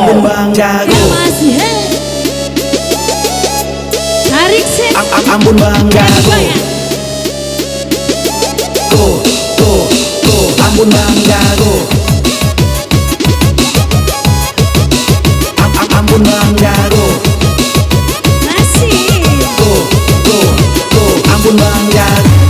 Ampun bang jago. Masih tarik sih. Ampun bang jago. Ampun bang jago. Ampun bang jago. Masih. Ampun bang jago.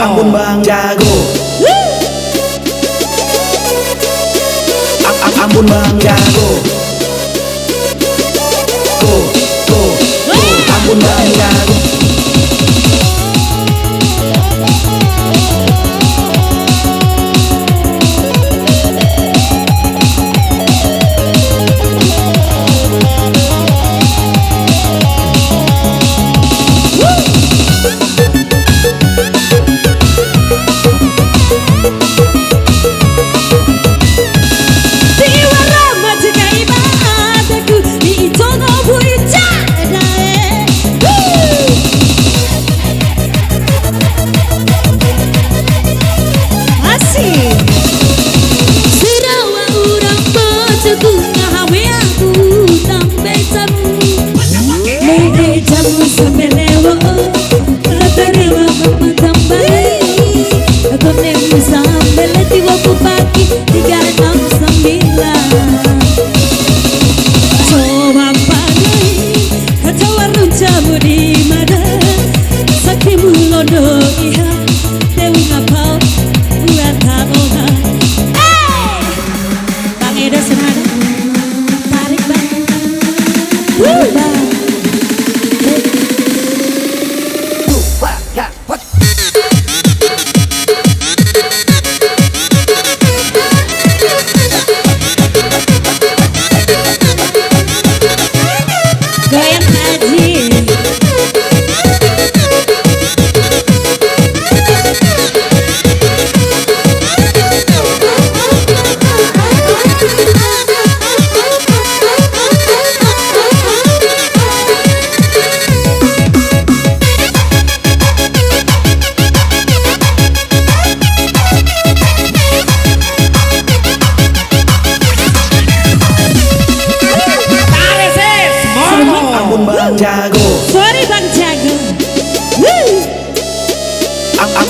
Ampun bang jago. Ampun bang jago. Ampun bang jago.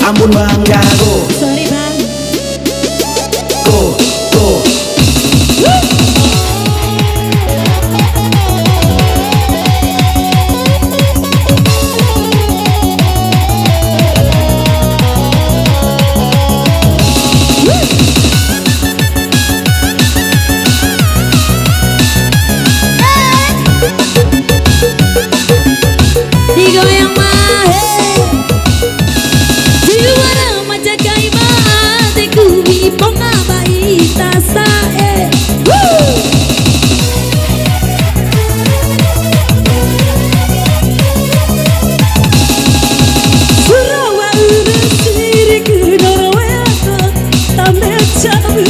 Ampun Bang Jago. Sorry Bang. Go, go. Digoyang mah, jiwa majakai mah, teku ipong abai tasa Surawa udah sirik doroweako tambah cabu.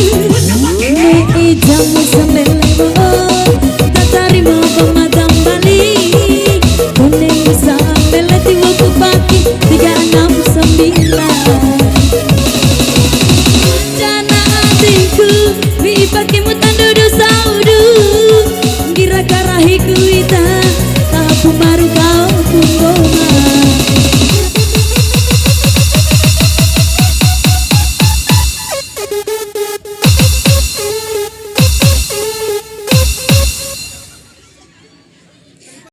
Jamu sambil lewat, tak tarima pemadam balik. Kuning sambil letiwa ku pagi 369. Rencana hatiku, mi pakai muta